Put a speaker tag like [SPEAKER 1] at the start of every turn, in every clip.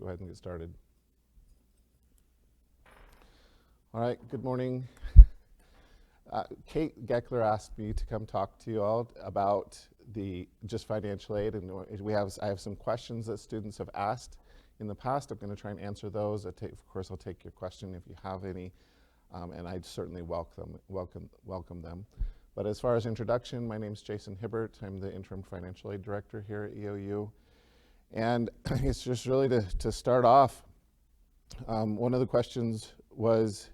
[SPEAKER 1] ahead and get started. All right, good morning. Kate Geckler asked me to come talk to you all about the just financial aid, and I have some questions that students have asked in the past. I'm going to try and answer those. Of course, I'll take your question if you have any, and I'd certainly welcome them. But as far as introduction, my name's Jason Hibbert. I'm the interim financial aid director here at EOU, and it's just really to start off. One of the questions was,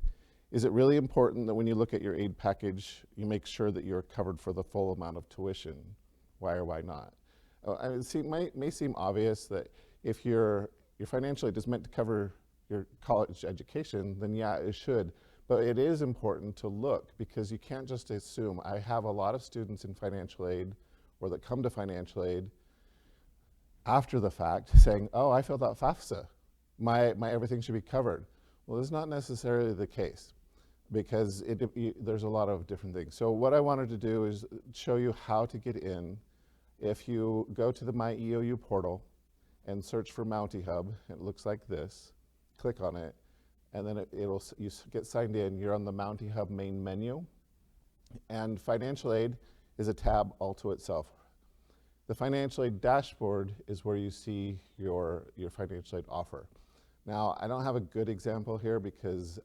[SPEAKER 1] is it really important that when you look at your aid package, you make sure that you're covered for the full amount of tuition? Why or why not? It may seem obvious that if your financial aid is meant to cover your college education, then yeah, it should. But it is important to look, because you can't just assume. I have a lot of students in financial aid or that come to financial aid after the fact saying, oh, I filled out FAFSA. My everything should be covered. Well, it's not necessarily the case, because there's a lot of different things. So what I wanted to do is show you how to get in. If you go to the My EOU portal and search for Mountie Hub, it looks like this. Click on it, and then you get signed in. You're on the Mountie Hub main menu, and financial aid is a tab all to itself. The financial aid dashboard is where you see your financial aid offer. Now, I don't have a good example here because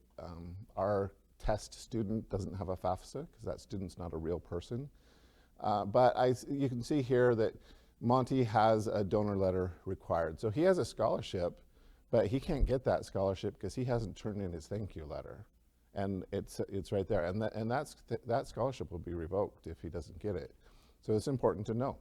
[SPEAKER 1] our test student doesn't have a FAFSA, because that student's not a real person. But you can see here that Monty has a donor letter required. So he has a scholarship, but he can't get that scholarship because he hasn't turned in his thank you letter. And it's right there. And that scholarship will be revoked if he doesn't get it. So it's important to know.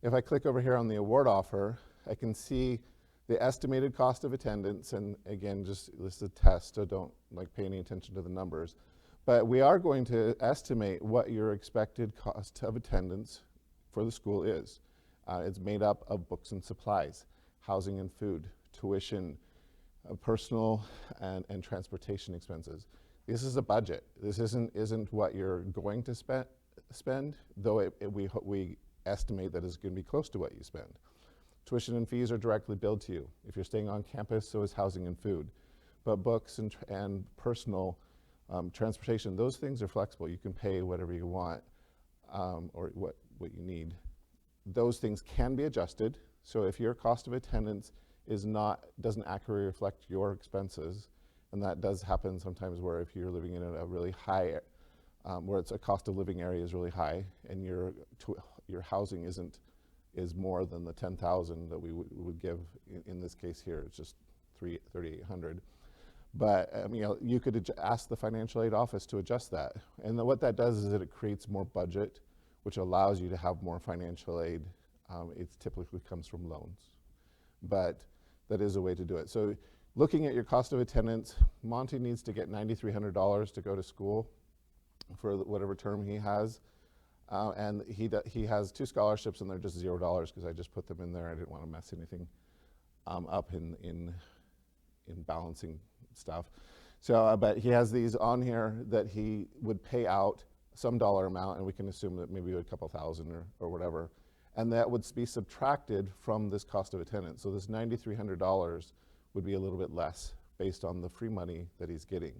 [SPEAKER 1] If I click over here on the award offer, I can see the estimated cost of attendance, and again, this is a test, so don't pay any attention to the numbers. But we are going to estimate what your expected cost of attendance for the school is. It's made up of books and supplies, housing and food, tuition, personal and transportation expenses. This is a budget. This isn't what you're going to spend, though we estimate that it's going to be close to what you spend. Tuition and fees are directly billed to you. If you're staying on campus, so is housing and food. But books and personal transportation, those things are flexible. You can pay whatever you want or what you need. Those things can be adjusted. So if your cost of attendance doesn't accurately reflect your expenses, and that does happen sometimes, where if you're living in a really high, where it's a cost of living area is really high, and your housing is more than the $10,000 that we would give in this case here. It's just $3,800. But you could ask the financial aid office to adjust that. And what that does is that it creates more budget, which allows you to have more financial aid. It typically comes from loans. But that is a way to do it. So looking at your cost of attendance, Monty needs to get $9,300 to go to school for whatever term he has. And he has 2 scholarships, and they're just $0 because I just put them in there. I didn't want to mess anything up in balancing stuff. So, but he has these on here that he would pay out some dollar amount, and we can assume that maybe a couple thousand or whatever, and that would be subtracted from this cost of attendance. So this $9,300 would be a little bit less based on the free money that he's getting.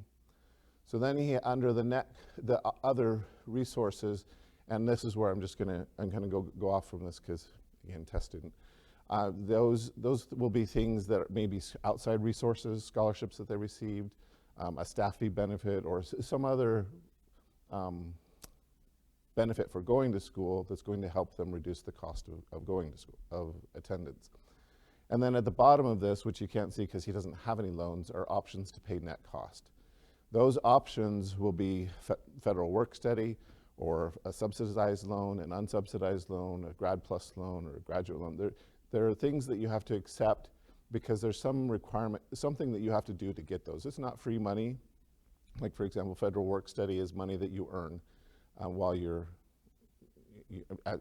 [SPEAKER 1] So then under the other resources. And this is where I'm going to go off from this because, again, test student. Those will be things that may be outside resources, scholarships that they received, a staff fee benefit, or some other benefit for going to school that's going to help them reduce the cost of going to school, of attendance. And then at the bottom of this, which you can't see because he doesn't have any loans, are options to pay net cost. Those options will be federal work study, or a subsidized loan, an unsubsidized loan, a grad plus loan, or a graduate loan. There are things that you have to accept because there's some requirement, something that you have to do to get those. It's not free money. Like, for example, federal work study is money that you earn while you're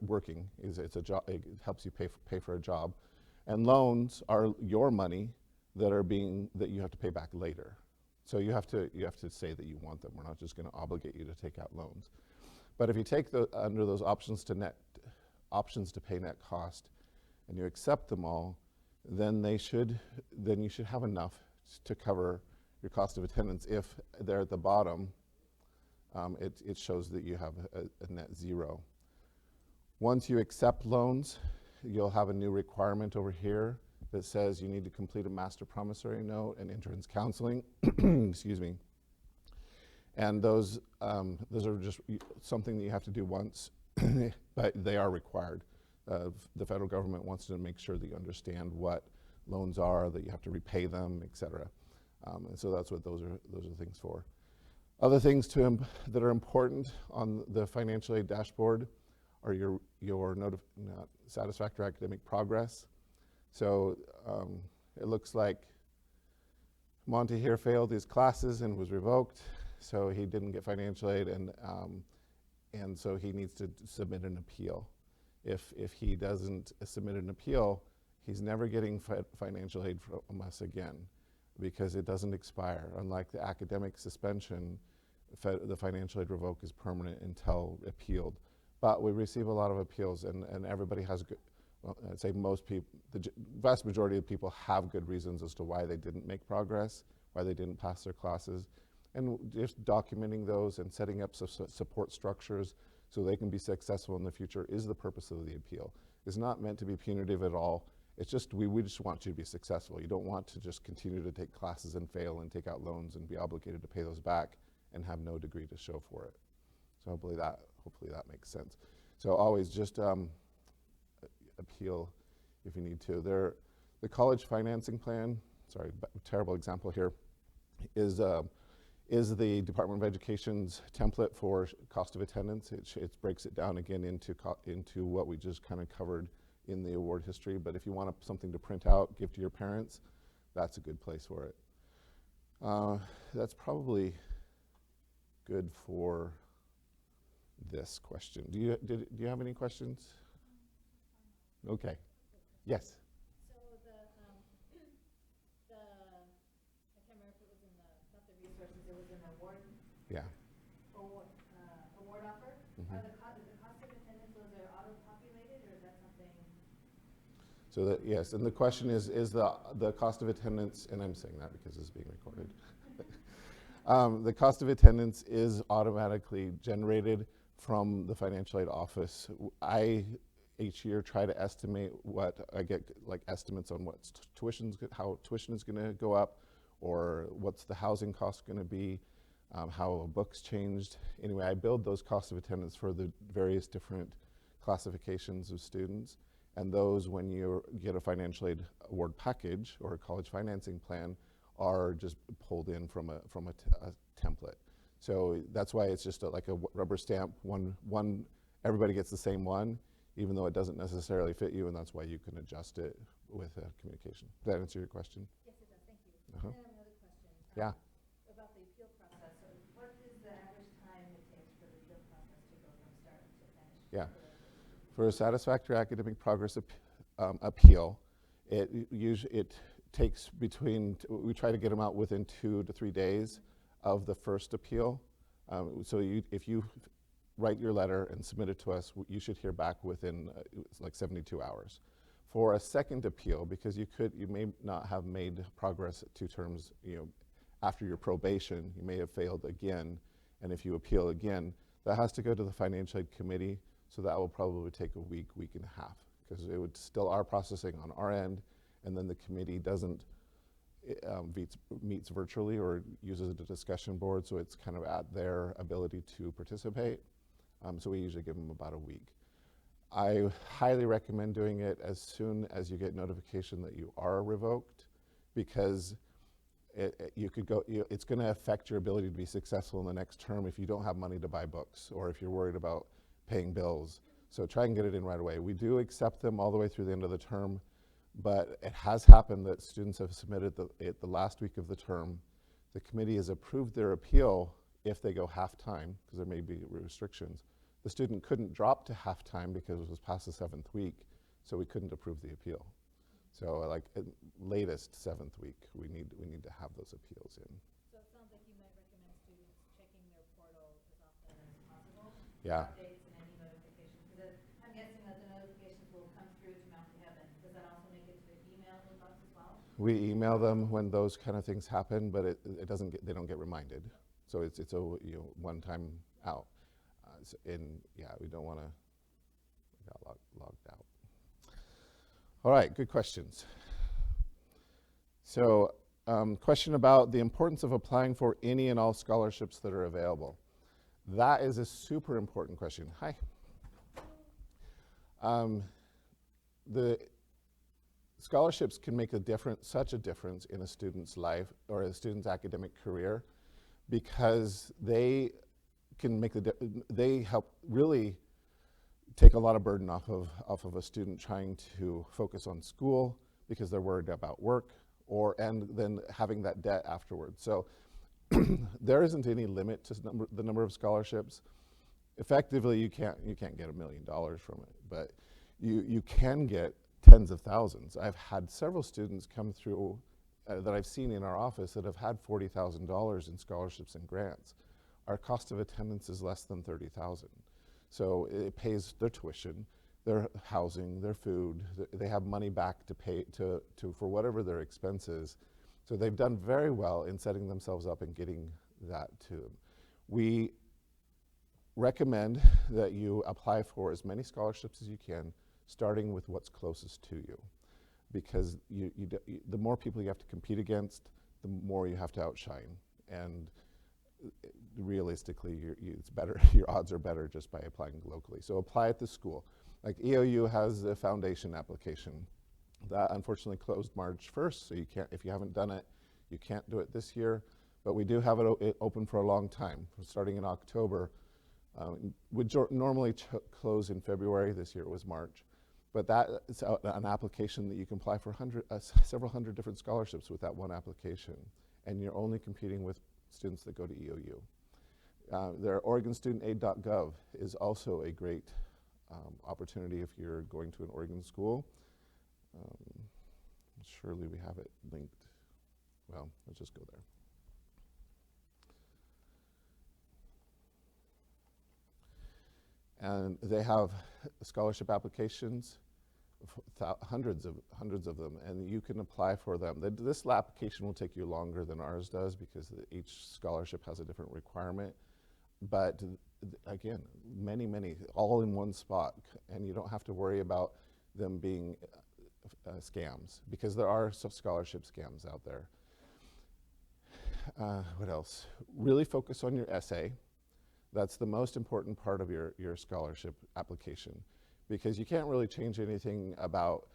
[SPEAKER 1] working. It's a job. It helps you pay for a job. And loans are your money that you have to pay back later. So you have to say that you want them. We're not just going to obligate you to take out loans. But if you take those options to pay net cost, and you accept them all, then you should have enough to cover your cost of attendance. If they're at the bottom, it shows that you have a net zero. Once you accept loans, you'll have a new requirement over here that says you need to complete a master promissory note and entrance counseling. Excuse me. And those are just something that you have to do once, but they are required. The federal government wants to make sure that you understand what loans are, that you have to repay them, et cetera. And so that's what those are things for. Other things that are important on the financial aid dashboard are your satisfactory academic progress. So it looks like Monty here failed his classes and was revoked, so he didn't get financial aid, and so he needs to submit an appeal. If he doesn't submit an appeal, he's never getting financial aid from us again, because it doesn't expire. Unlike the academic suspension, the financial aid revoke is permanent until appealed. But we receive a lot of appeals, and everybody has good, well, I'd say most people, the vast majority of people have good reasons as to why they didn't make progress, why they didn't pass their classes. And just documenting those and setting up support structures so they can be successful in the future is the purpose of the appeal. It's not meant to be punitive at all. It's just, we just want you to be successful. You don't want to just continue to take classes and fail and take out loans and be obligated to pay those back and have no degree to show for it. So hopefully that makes sense. So always just appeal if you need to. The college financing plan, sorry, terrible example here, is the Department of Education's template for cost of attendance. It breaks it down again into what we just kind of covered in the award history. But if you want something to print out, give to your parents, that's a good place for it. That's probably good for this question. Do you have any questions? Okay. Yes.
[SPEAKER 2] So I can't remember if it was in not the resources, it was an award.
[SPEAKER 1] Yeah.
[SPEAKER 2] Award offer.
[SPEAKER 1] Mm-hmm.
[SPEAKER 2] Are the cost of attendance, those are auto-populated, or is that something?
[SPEAKER 1] So yes, and the question is the cost of attendance, and I'm saying that because it's being recorded. The cost of attendance is automatically generated from the financial aid office. I each year try to estimate what I get, like estimates on what how tuition is going to go up, or what's the housing cost going to be, how a book's changed. Anyway, I build those costs of attendance for the various different classifications of students, and those, when you get a financial aid award package or a college financing plan, are just pulled in from a template. So that's why it's just like a rubber stamp. One, everybody gets the same one, even though it doesn't necessarily fit you, and that's why you can adjust it with communication. Does that answer your question?
[SPEAKER 2] Yes, it does. Thank you.
[SPEAKER 1] Uh-huh.
[SPEAKER 2] And I have another question.
[SPEAKER 1] Yeah.
[SPEAKER 2] About the appeal process. So what is the average time it takes for the appeal process to go from start to finish?
[SPEAKER 1] Yeah. For a satisfactory academic progress appeal, it takes we try to get them out within 2 to 3 days of the first appeal. So if you write your letter and submit it to us, you should hear back within like 72 hours. For a second appeal, because you may not have made progress at 2 terms, after your probation, you may have failed again, and if you appeal again, that has to go to the financial aid committee, so that will probably take a week and a half, because it would still our processing on our end, and then the committee meets virtually or uses a discussion board, so it's kind of at their ability to participate. So we usually give them about a week. I highly recommend doing it as soon as you get notification that you are revoked, because it's going to affect your ability to be successful in the next term if you don't have money to buy books, or if you're worried about paying bills. So try and get it in right away. We do accept them all the way through the end of the term, but it has happened that students have submitted the last week of the term. The committee has approved their appeal if they go half-time, because there may be restrictions. The student couldn't drop to half-time because it was past the 7th week, so we couldn't approve the appeal. So like at latest 7th week, we need to have those appeals in.
[SPEAKER 2] So it sounds like you might recommend students checking their portal as often as possible.
[SPEAKER 1] Yeah.
[SPEAKER 2] Updates and any notifications, because I'm guessing that the notifications will come through to Mount Heaven. Does that also make it to the email inbox?
[SPEAKER 1] We email them when those kind of things happen, but it doesn't get, they don't get reminded. So it's a one time out. And yeah, we don't want to got logged out. All right, good questions. So question about the importance of applying for any and all scholarships that are available. That is a super important question. Hi. The scholarships can make such a difference in a student's life or a student's academic career, because they can make they help really take a lot of burden off of a student trying to focus on school because they're worried about work, and then having that debt afterwards. So there isn't any limit to the number of scholarships. Effectively, you can't get $1 million from it, but you can get tens of thousands. I've had several students come through that I've seen in our office that have had $40,000 in scholarships and grants. Our cost of attendance is less than $30,000. So it pays their tuition, their housing, their food. They have money back to pay for whatever their expenses. So they've done very well in setting themselves up and getting that to them. We recommend that you apply for as many scholarships as you can, starting with what's closest to you, because the more people you have to compete against, the more you have to outshine. And realistically, it's better. Your odds are better just by applying locally. So apply at the school. Like EOU has a foundation application that unfortunately closed March 1st. So you can't, if you haven't done it, you can't do it this year. But we do have it open for a long time, starting in October. Would normally close in February. This year it was March. But that is an application that you can apply for several hundred different scholarships with that one application. And you're only competing with students that go to EOU. Their OregonStudentAid.gov is also a great opportunity if you're going to an Oregon school. Surely we have it linked. Well, let's just go there. And they have scholarship applications, hundreds of them, and you can apply for them. This application will take you longer than ours does because each scholarship has a different requirement. But again, many, all in one spot, and you don't have to worry about them being scams, because there are some scholarship scams out there. What else? Really focus on your essay. That's the most important part of your scholarship application, because you can't really change anything about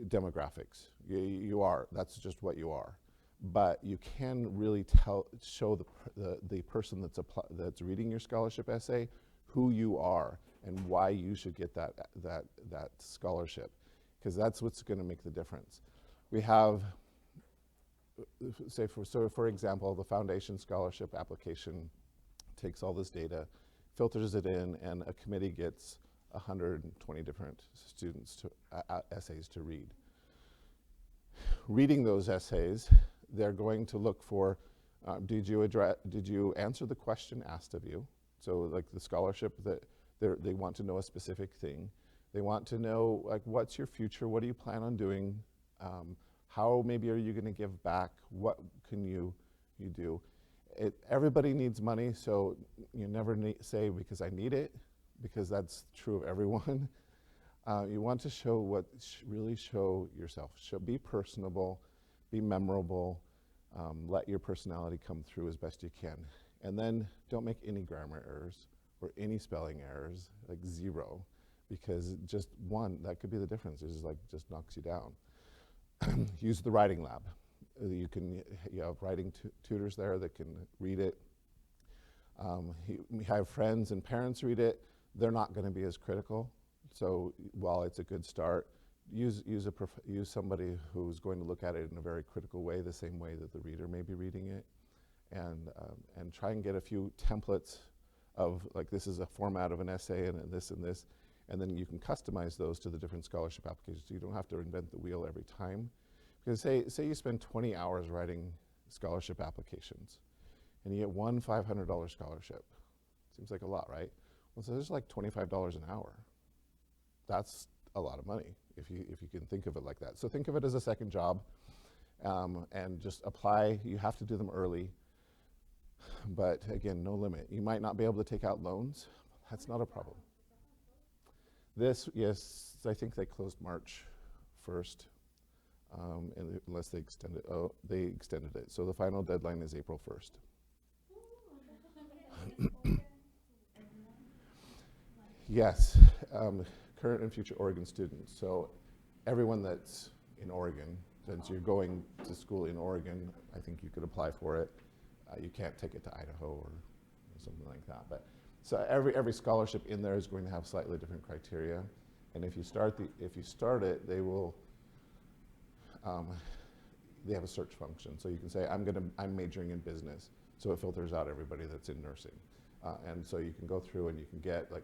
[SPEAKER 1] demographics. You are, that's just what you are. But you can really show the person that's reading your scholarship essay who you are and why you should get that scholarship, because that's what's going to make the difference. We have, for example, the foundation scholarship application takes all this data, filters it in, and a committee gets 120 different students essays to read. Reading those essays, they're going to look for, did you answer the question asked of you? So like the scholarship, they want to know a specific thing. They want to know, like, what's your future? What do you plan on doing? How maybe are you going to give back? What can you do? Everybody needs money, so you never say because I need it, because that's true of everyone. You want to really show yourself. Be personable, be memorable, let your personality come through as best you can. And then don't make any grammar errors or any spelling errors, like zero, because just one, that could be the difference. It's just knocks you down. Use the writing lab. You have writing tutors there that can read it. We have friends and parents read it. They're not going to be as critical. So while it's a good start, use somebody who's going to look at it in a very critical way, the same way that the reader may be reading it, and try and get a few templates of, like, this is a format of an essay and this, and then you can customize those to the different scholarship applications, so you don't have to invent the wheel every time. Because say you spend 20 hours writing scholarship applications, and you get one $500 scholarship. Seems like a lot, right? Well, so there's like $25 an hour. That's a lot of money if you can think of it like that. So think of it as a second job, and just apply. You have to do them early, but again, no limit. You might not be able to take out loans. That's not a problem. This, yes, I think they closed March 1st, unless they extended. Oh, they extended it. So the final deadline is April 1st. Yes, current and future Oregon students. So everyone that's in Oregon, since you're going to school in Oregon, I think you could apply for it. You can't take it to Idaho or something like that. But so every scholarship in there is going to have slightly different criteria. And if you start it, they will. They have a search function, so you can say I'm majoring in business, so it filters out everybody that's in nursing, and so you can go through and you can get, like,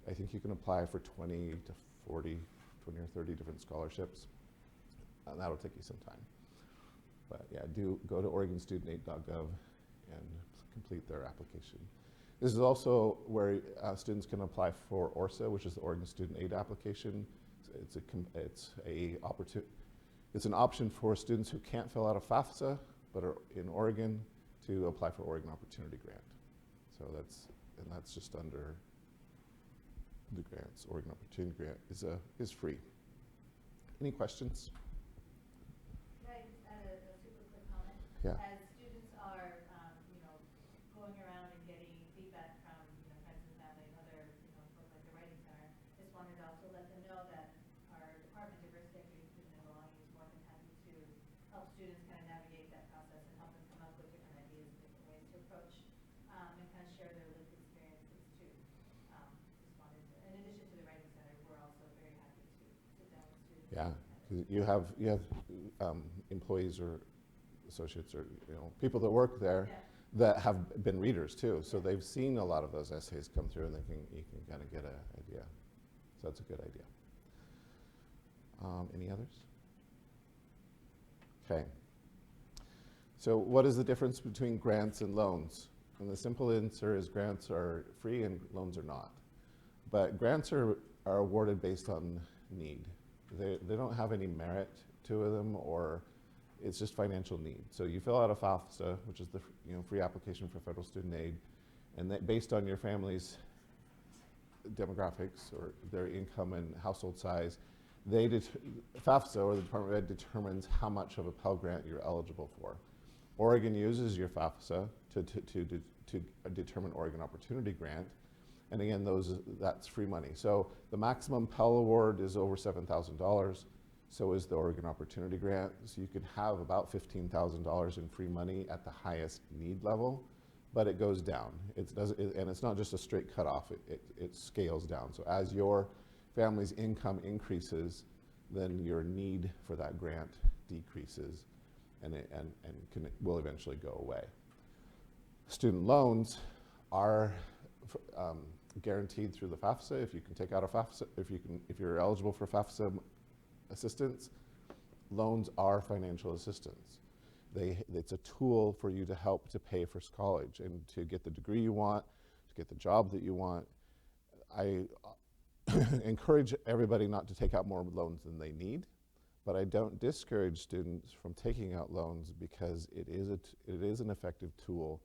[SPEAKER 1] I think you can apply for 20 to 40, 20 or 30 different scholarships, and that'll take you some time. But yeah, do go to OregonStudentAid.gov and complete their application. This is also where students can apply for ORSA, which is the Oregon Student Aid application. It's an option for students who can't fill out a FAFSA but are in Oregon to apply for Oregon Opportunity Grant. So that's just under the grants. Oregon Opportunity Grant is free. Any questions?
[SPEAKER 2] Can I just add a super quick comment?
[SPEAKER 1] Yeah.
[SPEAKER 2] As students are, going around and getting feedback from, friends and family and other, folks like the Writing Center, just wanted to also let them know that our Department of Diversity, Equity, Inclusion, and Belonging is more than happy to help students kind of navigate that process and help them come up with different ideas and different ways to approach and kind of share their lived experiences too. Just wanted to, in addition to the Writing Center, we're also very happy to sit down with students.
[SPEAKER 1] Yeah, because you have employees or associates or people that work there that have been readers too, so they've seen a lot of those essays come through, and you can kind of get an idea. So that's a good idea. Any others? Okay. So what is the difference between grants and loans? And the simple answer is grants are free and loans are not. But grants are awarded based on need. They don't have any merit to them, or it's just financial need. So you fill out a FAFSA, which is the free application for federal student aid, and that based on your family's demographics or their income and household size, FAFSA, or the Department of Ed, determines how much of a Pell Grant you're eligible for. Oregon uses your FAFSA to determine Oregon Opportunity Grant, and again, that's free money. So the maximum Pell Award is over $7,000. So is the Oregon Opportunity Grant. So you could have about $15,000 in free money at the highest need level, but it goes down. And it's not just a straight cutoff. It scales down. So as your family's income increases, then your need for that grant decreases, and will eventually go away. Student loans are guaranteed through the FAFSA. If you can take out a FAFSA, if you're eligible for FAFSA assistance, loans are financial assistance. It's a tool for you to help to pay for college and to get the degree you want, to get the job that you want. I encourage everybody not to take out more loans than they need, but I don't discourage students from taking out loans because it is an effective tool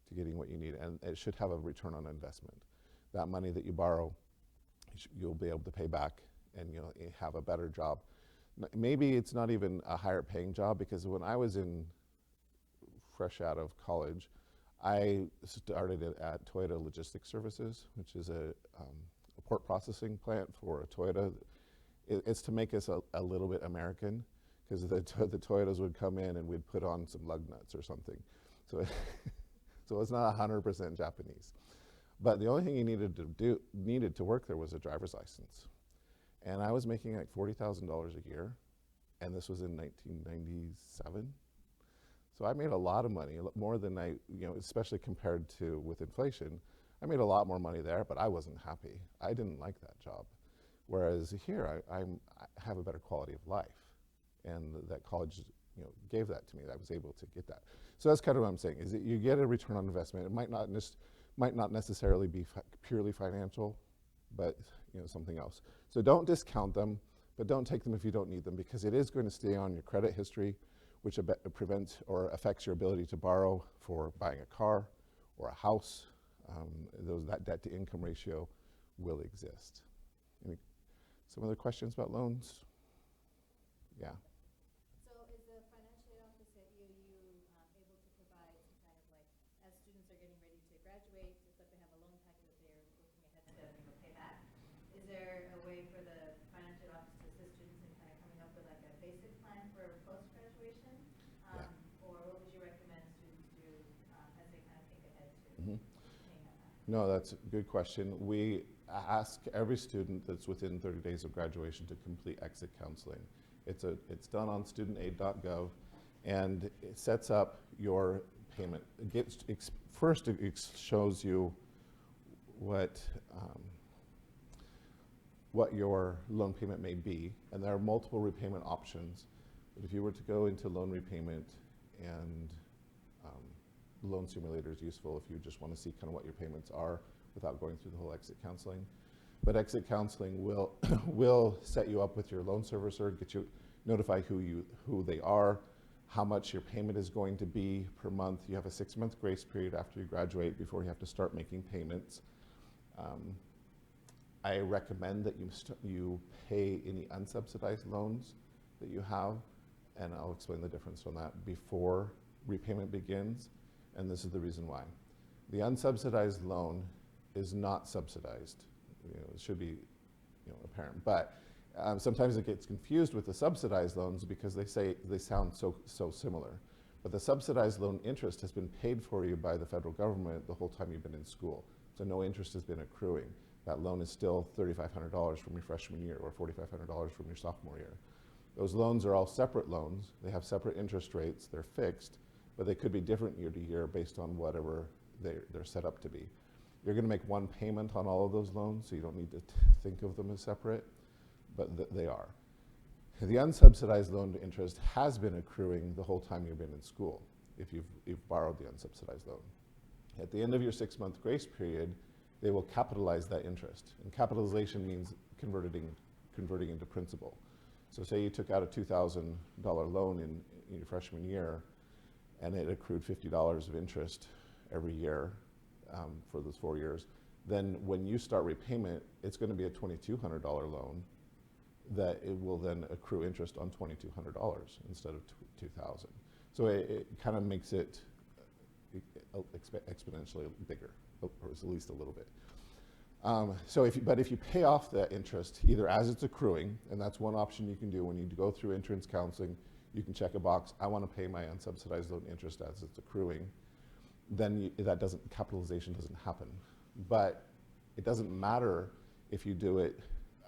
[SPEAKER 1] to getting what you need, and it should have a return on investment. That money that you borrow, you'll be able to pay back, and you'll have a better job. Maybe it's not even a higher paying job, because when I was fresh out of college, I started at Toyota Logistics Services, which is a port processing plant for Toyota. It's to make us a little bit American, because the Toyotas would come in and we'd put on some lug nuts or something. So, so it's not 100% Japanese. But the only thing you needed to work there was a driver's license. And I was making like $40,000 a year, and this was in 1997. So I made a lot of money, more than especially compared to with inflation. I made a lot more money there, but I wasn't happy. I didn't like that job. Whereas here, I have a better quality of life, and that college, gave that to me. I was able to get that. So that's kind of what I'm saying, is that you get a return on investment. It might not necessarily be purely financial, but something else. So don't discount them, but don't take them if you don't need them, because it is going to stay on your credit history. which prevents or affects your ability to borrow for buying a car or a house. That debt to income ratio will exist. Some other questions about loans? Yeah.
[SPEAKER 2] So is the financial aid office at EOU able to provide some kind of like, as students are getting ready to graduate, it's like they have a loan packet that they're looking ahead to pay back. Is there a way for the financial aid office to assist students in kind of coming up with like a basic plan for post-graduation?
[SPEAKER 1] Yeah.
[SPEAKER 2] Or what would you recommend students do as they kind of think ahead to
[SPEAKER 1] Mm-hmm.
[SPEAKER 2] paying that back?
[SPEAKER 1] No, that's a good question. We ask every student that's within 30 days of graduation to complete exit counseling. It's done on studentaid.gov, and it sets up your payment. First, it shows you what your loan payment may be, and there are multiple repayment options. But if you were to go into loan repayment, and loan simulator is useful if you just want to see kind of what your payments are without going through the whole exit counseling. But exit counseling will will set you up with your loan servicer, notify who they are, how much your payment is going to be per month. You have a 6-month grace period after you graduate before you have to start making payments. I recommend that you pay any unsubsidized loans that you have, and I'll explain the difference on that before repayment begins, and this is the reason why. The unsubsidized loan is not subsidized. It should be apparent, but sometimes it gets confused with the subsidized loans because they sound so similar. But the subsidized loan interest has been paid for you by the federal government the whole time you've been in school, so no interest has been accruing. That loan is still $3,500 from your freshman year or $4,500 from your sophomore year. Those loans are all separate loans. They have separate interest rates. They're fixed, but they could be different year to year based on whatever they're set up to be. You're going to make one payment on all of those loans, so you don't need to think of them as separate, but they are. The unsubsidized loan interest has been accruing the whole time you've been in school if you've borrowed the unsubsidized loan. At the end of your 6-month grace period, they will capitalize that interest. And capitalization means converting into principal. So say you took out a $2,000 loan in your freshman year, and it accrued $50 of interest every year for those 4 years. Then when you start repayment, it's going to be a $2,200 loan that it will then accrue interest on $2,200 instead of $2,000. So it kind of makes it exponentially bigger, or at least a little bit. But if you pay off that interest either as it's accruing, and that's one option you can do when you go through entrance counseling, you can check a box, I want to pay my unsubsidized loan interest as it's accruing, then capitalization doesn't happen. But it doesn't matter if you do it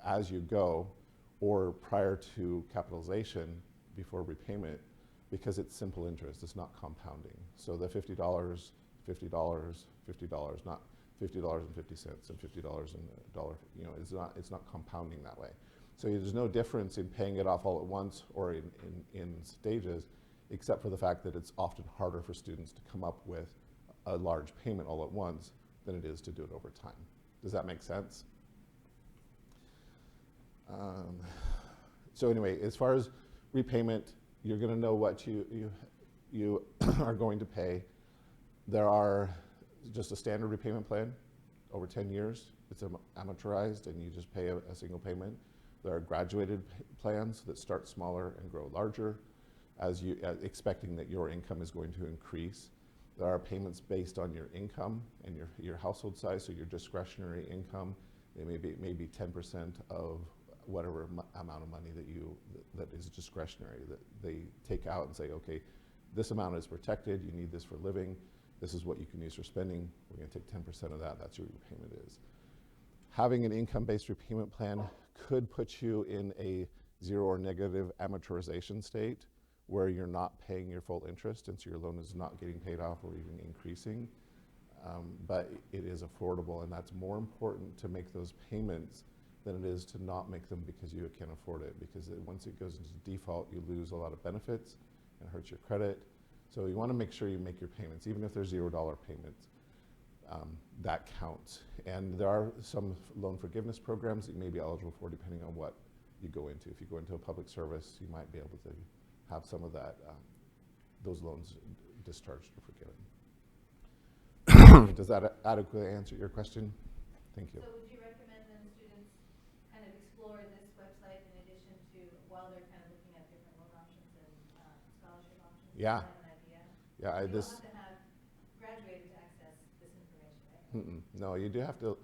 [SPEAKER 1] as you go or prior to capitalization before repayment, because it's simple interest, it's not compounding. So the $50, $50, $50, not $50.50 and $50 and a dollar, it's not compounding that way. So there's no difference in paying it off all at once or in stages, except for the fact that it's often harder for students to come up with a large payment all at once than it is to do it over time. Does that make sense? So anyway, as far as repayment, you're going to know what you are going to pay. There are just a standard repayment plan over 10 years. It's amortized, and you just pay a single payment. There are graduated plans that start smaller and grow larger, expecting that your income is going to increase. There are payments based on your income and your household size, so your discretionary income. They may be 10% of whatever amount of money that is discretionary, that they take out and say, okay, this amount is protected, you need this for living, this is what you can use for spending, we're going to take 10% of that, that's your repayment is. Having an income-based repayment plan could put you in a zero or negative amortization state where you're not paying your full interest, and so your loan is not getting paid off or even increasing. But it is affordable, and that's more important to make those payments than it is to not make them because you can't afford it, because once it goes into default, you lose a lot of benefits and hurts your credit. So you want to make sure you make your payments, even if they're $0 payments. That counts. And there are some loan forgiveness programs that you may be eligible for depending on what you go into. If you go into a public service, you might be able to have some of that those loans discharged or forgiven. Does that adequately answer your question? Thank you.
[SPEAKER 2] So would you recommend then students kind of explore this website in addition to, while they're kind of looking at different loan options and scholarship options?
[SPEAKER 1] Yeah.
[SPEAKER 2] To have an idea?
[SPEAKER 1] Yeah,
[SPEAKER 2] You don't have to have graduated to access this information, right?
[SPEAKER 1] No, you do have to,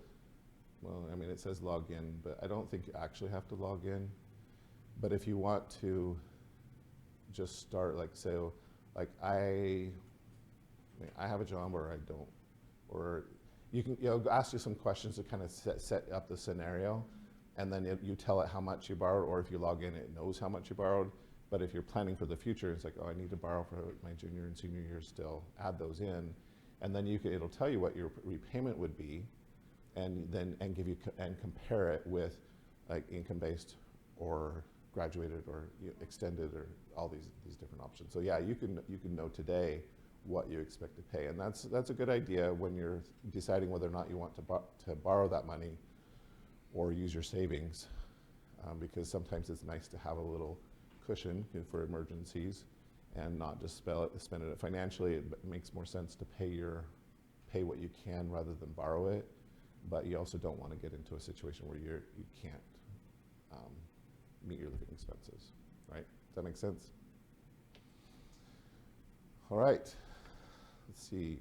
[SPEAKER 1] well, I mean, it says log in, but I don't think you actually have to log in. But if you want to just start, like, say, like I have a job or I don't, or you can, ask you some questions to kind of set up the scenario, and then you tell it how much you borrowed, or if you log in, it knows how much you borrowed. But if you're planning for the future, it's like, oh, I need to borrow for my junior and senior years still, add those in, and then it'll tell you what your repayment would be, and give you, and compare it with like income-based or graduated or extended or all these different options. So yeah, you can know today what you expect to pay, and that's a good idea when you're deciding whether or not you want to borrow that money or use your savings, because sometimes it's nice to have a little cushion for emergencies and not just spend it financially. It makes more sense to pay what you can rather than borrow it, but you also don't want to get into a situation where you can't meet your living expenses, right? Does that make sense? All right, let's see.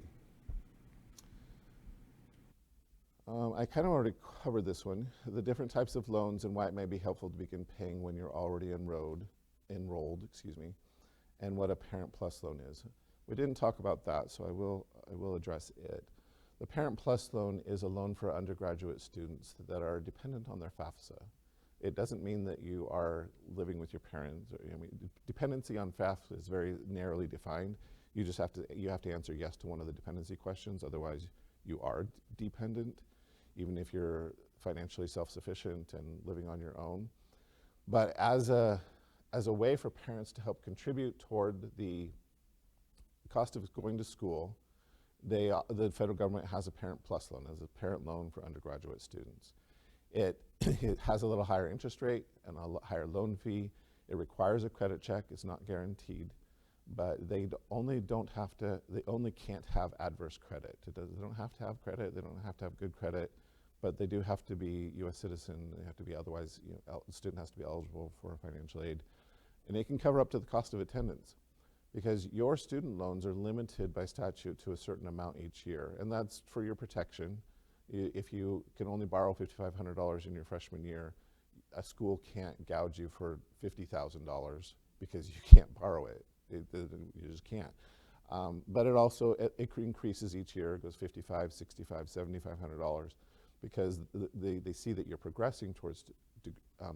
[SPEAKER 1] I kind of already covered this one, the different types of loans and why it may be helpful to begin paying when you're already enrolled, and what a Parent Plus loan is. We didn't talk about that, so I will address it. The Parent Plus loan is a loan for undergraduate students that are dependent on their FAFSA. It doesn't mean that you are living with your parents. Dependency on FAFSA is very narrowly defined. You have to answer yes to one of the dependency questions, otherwise you are dependent, even if you're financially self-sufficient and living on your own. But as a way for parents to help contribute toward the cost of going to school, the federal government has a Parent Plus loan, as a parent loan for undergraduate students. It has a little higher interest rate and a higher loan fee. It requires a credit check. It's not guaranteed, but they only can't have adverse credit. They don't have to have credit. They don't have to have good credit, but they do have to be U.S. citizen. They have to be, otherwise, the student has to be eligible for financial aid, and it can cover up to the cost of attendance, because your student loans are limited by statute to a certain amount each year, and that's for your protection. If you can only borrow $5,500 in your freshman year, a school can't gouge you for $50,000 because you can't borrow it. You just can't. But it also it increases each year. It goes $5,500, $6,500, $7,500 because they see that you're progressing towards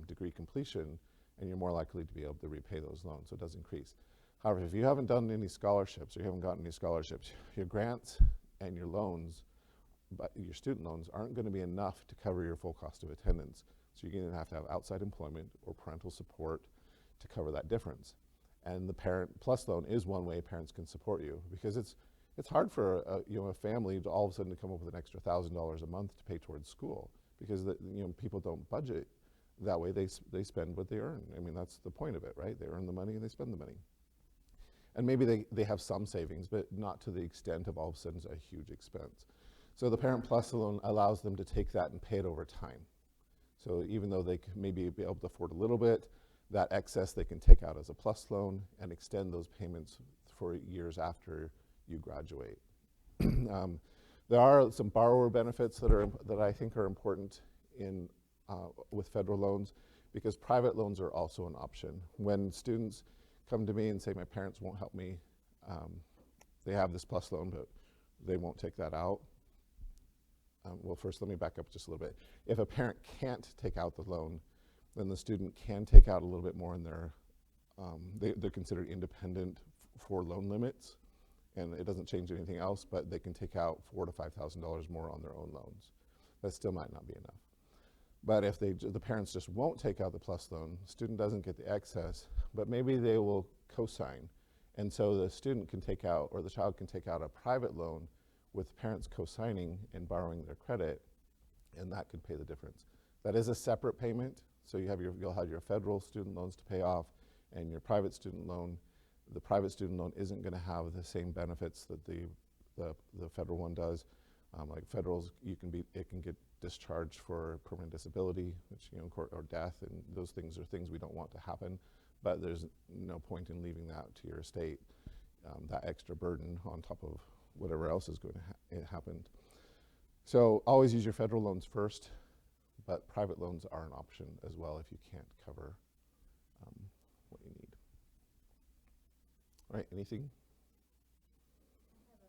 [SPEAKER 1] degree completion, and you're more likely to be able to repay those loans. So it does increase. However, if you haven't done any scholarships or you haven't gotten any scholarships, your grants and your loans, but your student loans aren't going to be enough to cover your full cost of attendance. So you're going to have outside employment or parental support to cover that difference. And the Parent Plus loan is one way parents can support you, because it's hard for a family to all of a sudden to come up with an extra $1,000 a month to pay towards school, because people don't budget that way. They spend what they earn. I mean, that's the point of it, right? They earn the money and they spend the money. And maybe they have some savings, but not to the extent of all of a sudden a huge expense. So the Parent Plus loan allows them to take that and pay it over time. So even though they maybe be able to afford a little bit, that excess they can take out as a plus loan and extend those payments for years after you graduate. There are some borrower benefits that I think are important with federal loans, because private loans are also an option. When students come to me and say, my parents won't help me, they have this plus loan, but they won't take that out. Well, first let me back up just a little bit. If a parent can't take out the loan, then the student can take out a little bit more in they're considered independent for loan limits, and it doesn't change anything else, but they can take out $4,000 to $5,000 more on their own loans. That still might not be enough. But if the parents just won't take out the plus loan, the student doesn't get the excess, but maybe they will co-sign. And so the student can take out, or the child can take out a private loan with parents co-signing and borrowing their credit, and that could pay the difference. That is a separate payment, so you'll have your federal student loans to pay off and your private student loan. The private student loan isn't going to have the same benefits that the federal one does. Like federals, it can get discharged for permanent disability, which or death, and those things are things we don't want to happen. But there's no point in leaving that to your estate, that extra burden on top of whatever else is going to happen. So always use your federal loans first, but private loans are an option as well if you can't cover what you need. All right, anything?
[SPEAKER 2] I have a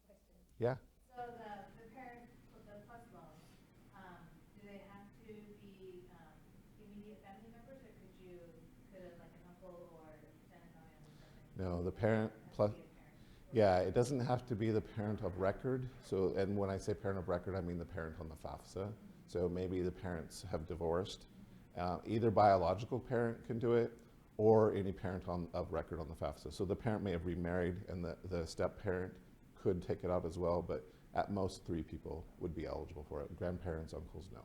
[SPEAKER 2] question.
[SPEAKER 1] Yeah.
[SPEAKER 2] So the parent, the plus loans, do they have to be immediate family members, or could like an uncle or extended family member step in?
[SPEAKER 1] No, the parent plus. Yeah, it doesn't have to be the parent of record. So, and when I say parent of record, I mean the parent on the FAFSA. So maybe the parents have divorced. Either biological parent can do it, or any parent of record on the FAFSA. So the parent may have remarried, and the step parent could take it out as well, but at most 3 people would be eligible for it. Grandparents, uncles, no.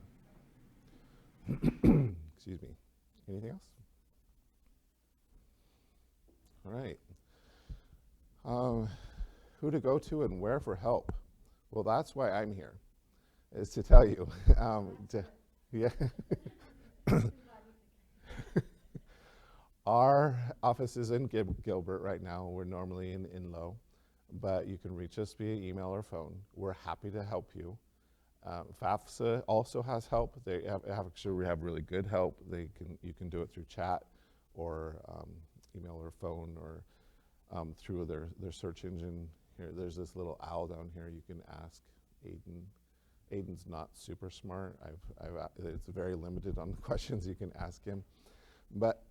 [SPEAKER 1] Excuse me. Anything else? All right. Who to go to and where for help? Well, that's why I'm here, is to tell you. Yeah. Our office is in Gilbert right now. We're normally in Low, but you can reach us via email or phone. We're happy to help you. FAFSA also has help. We have really good help. You can do it through chat or email or phone or through their search engine. Here, there's this little owl down here. You can ask Aiden. Aiden's not super smart. It's very limited on the questions you can ask him, but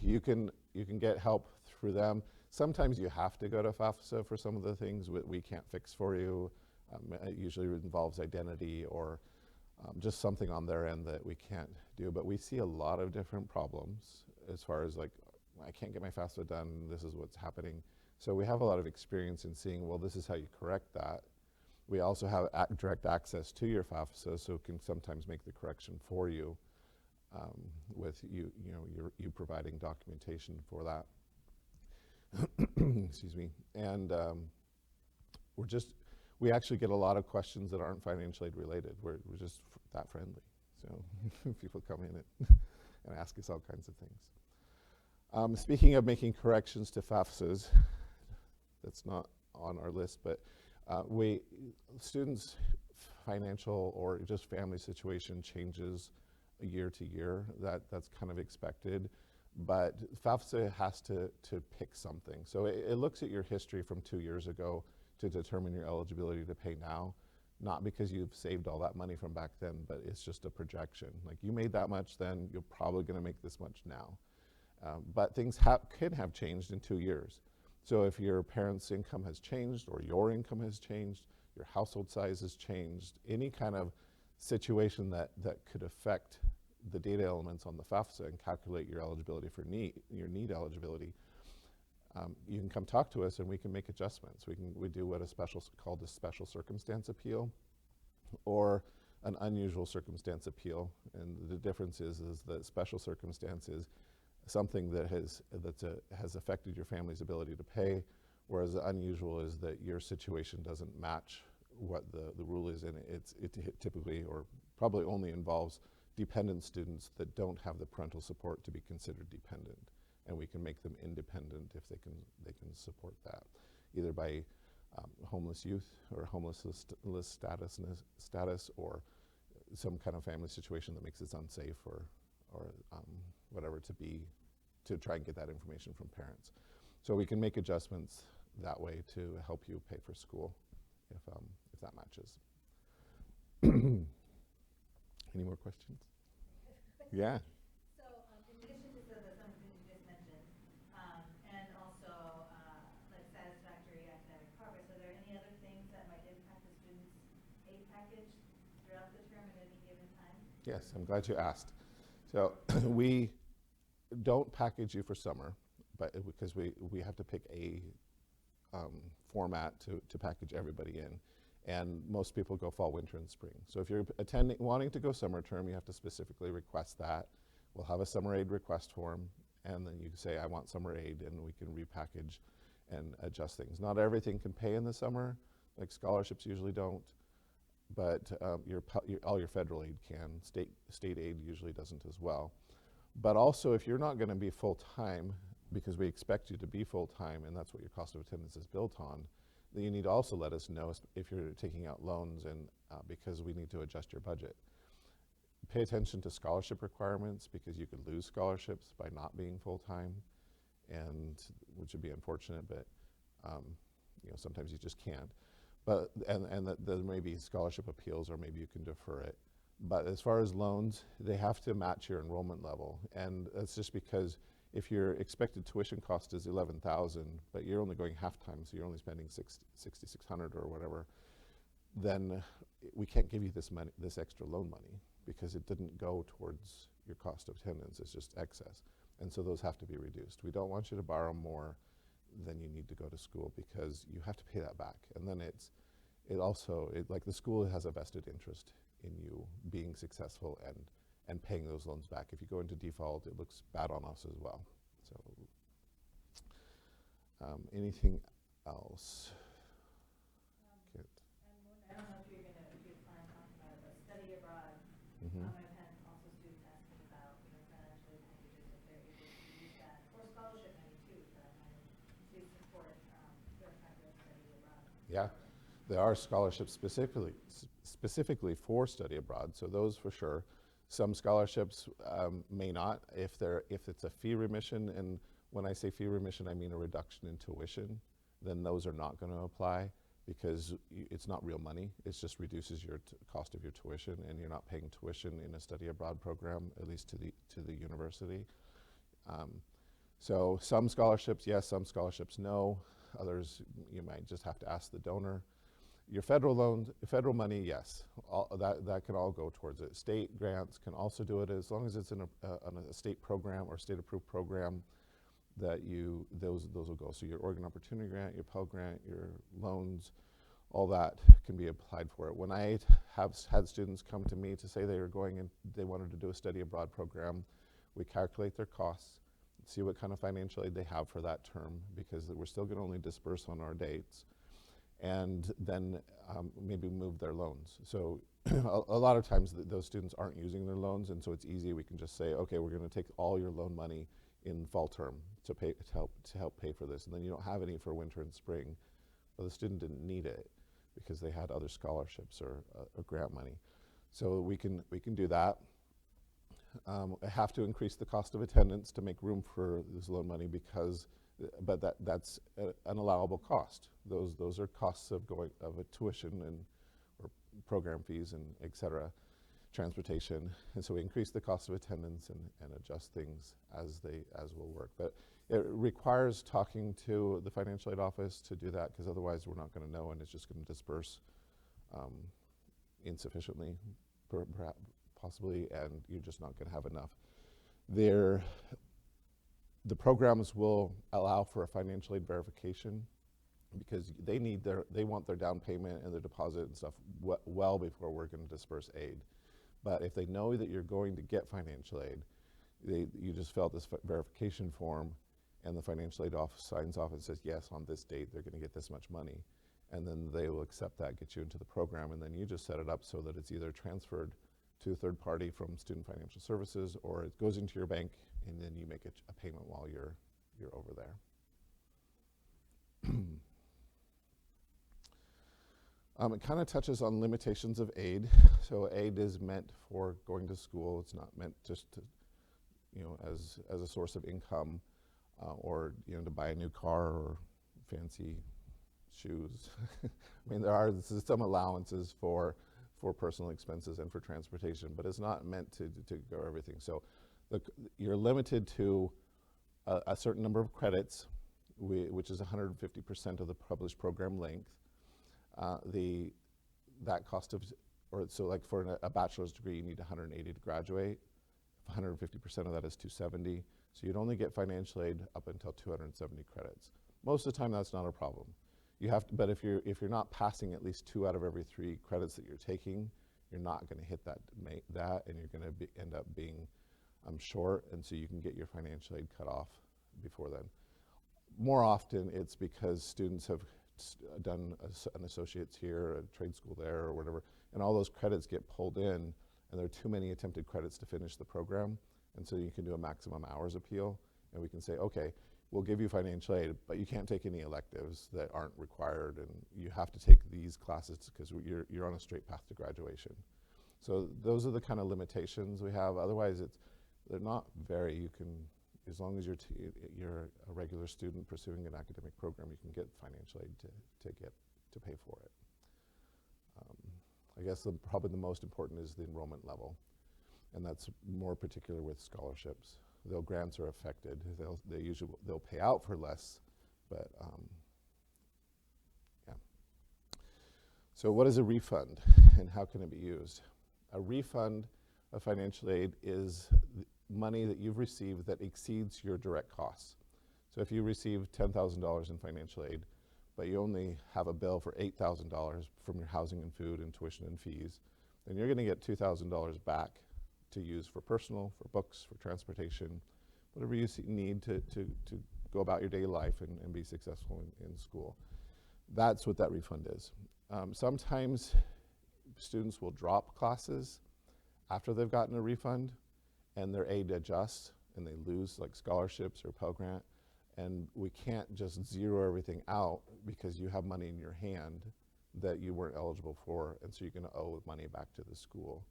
[SPEAKER 1] you can get help through them. Sometimes you have to go to FAFSA for some of the things we can't fix for you. It usually involves identity or just something on their end that we can't do. But we see a lot of different problems as far as like, I can't get my FAFSA done, this is what's happening. So we have a lot of experience in seeing, well, this is how you correct that. We also have direct access to your FAFSA, so can sometimes make the correction for you with you providing documentation for that. Excuse me. And we actually get a lot of questions that aren't financial aid related. We're just that friendly. So people come in and ask us all kinds of things. Speaking of making corrections to FAFSAs, that's not on our list, but students' financial or just family situation changes year to year. That's kind of expected, but FAFSA has to pick something. So it looks at your history from 2 years ago to determine your eligibility to pay now, not because you've saved all that money from back then, but it's just a projection. Like you made that much then, you're probably going to make this much now. But things can have changed in 2 years. So if your parents' income has changed or your income has changed, your household size has changed, any kind of situation that could affect the data elements on the FAFSA and calculate your eligibility for your need eligibility, you can come talk to us and we can make adjustments. We do what called a special circumstance appeal or an unusual circumstance appeal. And the difference is that special circumstance is something that has affected your family's ability to pay, whereas the unusual is that your situation doesn't match what the rule is, and it typically or probably only involves dependent students that don't have the parental support to be considered dependent, and we can make them independent if they can support that, either by homeless youth or homeless status or some kind of family situation that makes it unsafe or whatever to try and get that information from parents. So we can make adjustments that way to help you pay for school if that matches. Any more questions? Yeah.
[SPEAKER 2] So in addition to some of the things you just mentioned, and also like satisfactory academic progress, are there any other things that might impact the student's aid package throughout the term at any given time?
[SPEAKER 1] Yes, I'm glad you asked. So we don't package you for summer, but because we have to pick a format to package everybody in. And most people go fall, winter, and spring. So if you're wanting to go summer term, you have to specifically request that. We'll have a summer aid request form, and then you can say, I want summer aid, and we can repackage and adjust things. Not everything can pay in the summer, like scholarships usually don't, but all your federal aid can. State aid usually doesn't as well. But also, if you're not going to be full-time, because we expect you to be full-time, and that's what your cost of attendance is built on, then you need to also let us know if you're taking out loans, and because we need to adjust your budget. Pay attention to scholarship requirements, because you could lose scholarships by not being full-time, and which would be unfortunate, but sometimes you just can't. But and there may be scholarship appeals, or maybe you can defer it. But as far as loans, they have to match your enrollment level, and that's just because if your expected tuition cost is $11,000, but you're only going half-time, so you're only spending $6,600 or whatever, then we can't give you this extra loan money, because it didn't go towards your cost of attendance. It's just excess, and so those have to be reduced. We don't want you to borrow more than you need to go to school, because you have to pay that back, and then like the school has a vested interest in you being successful and paying those loans back. If you go into default, it looks bad on us as well. So, anything else?
[SPEAKER 2] I don't know if you're planning on talking about it, but study abroad.
[SPEAKER 1] Mm-hmm.
[SPEAKER 2] I've had also students asking about, financial packages, if they're able to use that, or scholarship money too, for that matter, to support their kind of study abroad.
[SPEAKER 1] Yeah, there are scholarships specifically for study abroad, so those for sure. Some scholarships may not, if it's a fee remission, and when I say fee remission, I mean a reduction in tuition, then those are not going to apply, because it's not real money. It just reduces your cost of your tuition, and you're not paying tuition in a study abroad program, at least to the university. So some scholarships, yes, some scholarships, no. Others, you might just have to ask the donor. Your federal loans, federal money, yes, that can all go towards it. State grants can also do it, as long as it's in a state program or state-approved program, that those will go. So your Oregon Opportunity Grant, your Pell Grant, your loans, all that can be applied for it. When I have had students come to me to say they wanted to do a study abroad program, we calculate their costs, see what kind of financial aid they have for that term, because we're still going to only disperse on our dates, and then maybe move their loans. So a lot of times those students aren't using their loans, and so it's easy. We can just say, okay, we're going to take all your loan money in fall term to help pay for this, and then you don't have any for winter and spring. But the student didn't need it because they had other scholarships or grant money. So we can do that. I have to increase the cost of attendance to make room for this loan money, but that's an allowable cost. Those are costs of a tuition or program fees and et cetera, transportation, and so we increase the cost of attendance and adjust things as will work. But it requires talking to the financial aid office to do that, because otherwise we're not going to know, and it's just going to disperse insufficiently, perhaps possibly, and you're just not going to have enough. The programs will allow for a financial aid verification, because they want their down payment and their deposit and stuff well before we're going to disperse aid. But if they know that you're going to get financial aid, you just fill out this verification form, and the financial aid office signs off and says, yes, on this date they're going to get this much money, and then they will accept that, get you into the program, and then you just set it up so that it's either transferred to a third party from Student Financial Services, or it goes into your bank, and then you make a payment while you're over there. It kind of touches on limitations of aid. So aid is meant for going to school. It's not meant just to, as a source of income, or to buy a new car or fancy shoes. I mean, there are some allowances for personal expenses and for transportation, but it's not meant to go everything. So you're limited to a certain number of credits, which is 150% of the published program length. That cost of, so like for a bachelor's degree, you need 180 to graduate. 150% of that is 270. So you'd only get financial aid up until 270 credits. Most of the time, that's not a problem. You have to, but if you're not passing at least 2 out of every 3 credits that you're taking, you're not going to hit that, and you're going to end up being short, and so you can get your financial aid cut off before then. More often, it's because students have done an associate's here, a trade school there, or whatever, and all those credits get pulled in, and there are too many attempted credits to finish the program, and so you can do a maximum hours appeal, and we can say, okay, we'll give you financial aid, but you can't take any electives that aren't required, and you have to take these classes because you're on a straight path to graduation. So those are the kind of limitations we have. Otherwise, they're not very. You can, as long as you're a regular student pursuing an academic program, you can get financial aid to pay for it. I guess probably the most important is the enrollment level, and that's more particular with scholarships. Though grants are affected, they'll pay out for less, but yeah. So what is a refund, and how can it be used? A refund of financial aid is money that you've received that exceeds your direct costs. So if you receive $10,000 in financial aid, but you only have a bill for $8,000 from your housing and food and tuition and fees, then you're going to get $2,000 back to use for personal, for books, for transportation, whatever you need to go about your daily life and be successful in school. That's what that refund is. Sometimes students will drop classes after they've gotten a refund, and their aid adjusts, and they lose like scholarships or Pell Grant, and we can't just zero everything out because you have money in your hand that you weren't eligible for, and so you're going to owe money back to the school.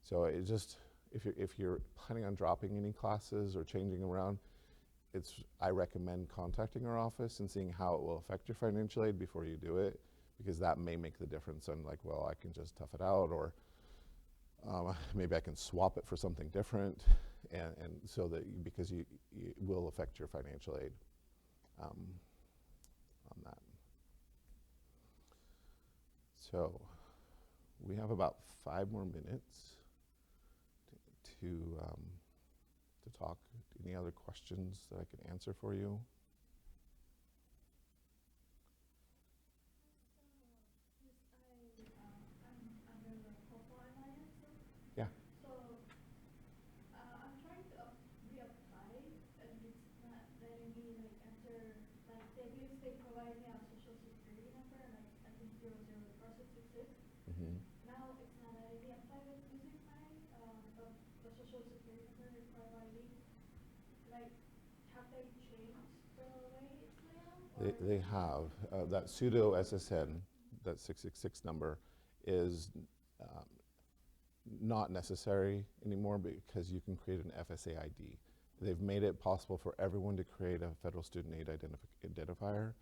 [SPEAKER 1] So it just, if you're planning on dropping any classes or changing around, I recommend contacting our office and seeing how it will affect your financial aid before you do it, because that may make the difference on like, well, I can just tough it out, or maybe I can swap it for something different, and so that because it will affect your financial aid on that. So we have about 5 more minutes to talk. Any other questions that I can answer for you? Yeah.
[SPEAKER 2] So I'm trying to reapply, and it's not letting me like enter, like they provide me a social security number, like I think 004666.
[SPEAKER 1] Mm-hmm.
[SPEAKER 2] Now it's not letting me apply with using my the social security number required by me. Like, have they changed the way it's laid out?
[SPEAKER 1] They have. That pseudo SSN, that 666 number, is not necessary anymore because you can create an FSA ID. They've made it possible for everyone to create a federal student aid identifier,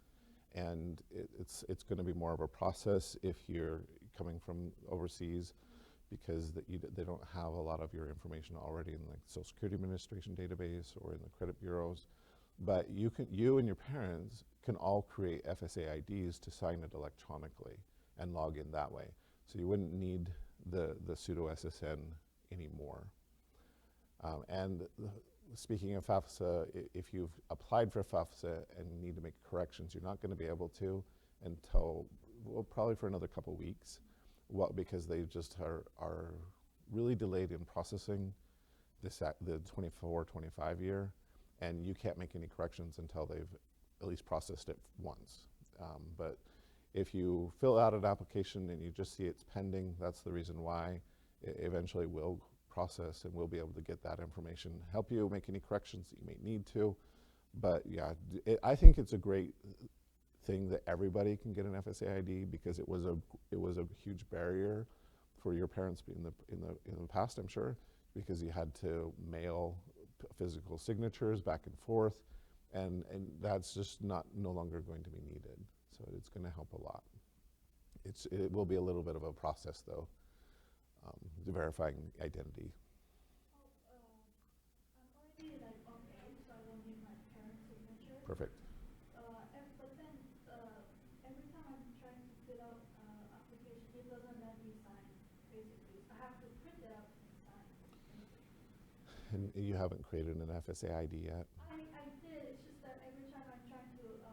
[SPEAKER 1] and it's going to be more of a process if you're coming from overseas, because they don't have a lot of your information already in the Social Security Administration database or in the credit bureaus. But you and your parents can all create FSA IDs to sign it electronically and log in that way. So you wouldn't need the pseudo SSN anymore. And speaking of FAFSA, if you've applied for FAFSA and need to make corrections, you're not going to be able to until, well, probably for another couple weeks, because they just are really delayed in processing the 24-25 year, and you can't make any corrections until they've at least processed it once. But if you fill out an application and you just see it's pending, that's the reason why. It eventually will process, and we'll be able to get that information, help you make any corrections that you may need to. But yeah, I think it's a great thing that everybody can get an FSA ID, because it was a huge barrier for your parents in the past, I'm sure, because you had to mail physical signatures back and forth, and that's just no longer going to be needed. So it's going to help a lot. It will be a little bit of a process though, verifying identity.
[SPEAKER 2] I'm already like on age, so I don't need my parents' signature.
[SPEAKER 1] Perfect.
[SPEAKER 2] But then every time I'm trying to fill out application, it doesn't let me sign. Basically, I have to print it up and sign.
[SPEAKER 1] And you haven't created an FSA ID yet?
[SPEAKER 2] I did. It's just that every time I'm trying to do the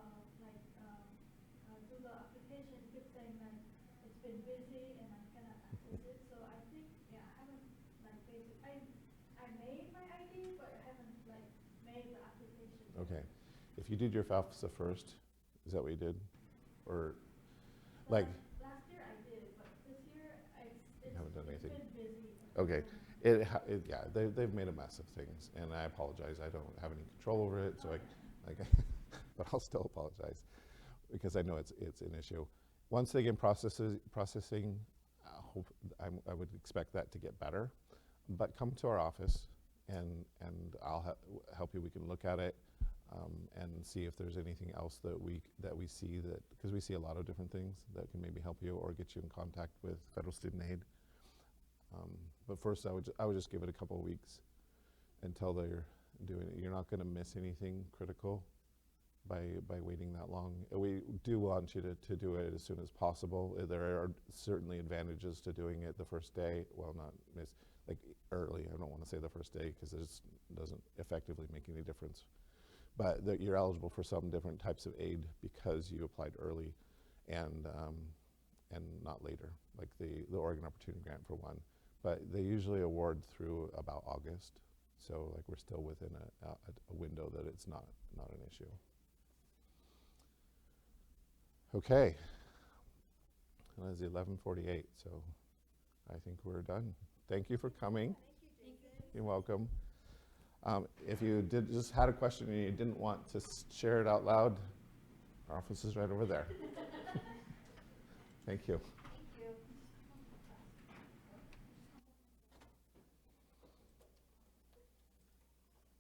[SPEAKER 2] application, it keeps saying like it's been busy and I cannot access it. So I think, yeah, I haven't like basic. I made my ID,
[SPEAKER 1] if you did your FAFSA first, is that what you did? Or, like,
[SPEAKER 2] Last year I did, but this year
[SPEAKER 1] haven't done anything.
[SPEAKER 2] been busy.
[SPEAKER 1] Okay, yeah, they've made a mess of things, and I apologize. I don't have any control over it, so but I'll still apologize because I know it's an issue. Once they get processing, I would expect that to get better. But come to our office, and I'll help you. We can look at it and see if there's anything else that we see, that because we see a lot of different things that can maybe help you or get you in contact with federal student aid. But first, I would just give it a couple of weeks until they're doing it. You're not going to miss anything critical by waiting that long. We do want you to do it as soon as possible. There are certainly advantages to doing it the first day. Well, not miss, like early. I don't want to say the first day because it doesn't effectively make any difference. But you're eligible for some different types of aid because you applied early and not later, like the Oregon Opportunity Grant for one. But they usually award through about August. So like we're still within a window that it's not an issue. Okay, and it's 11:48, so I think we're done. Thank you for coming.
[SPEAKER 2] Thank you.
[SPEAKER 1] You're welcome. If you just had a question and you didn't want to share it out loud, our office is right over there. Thank you.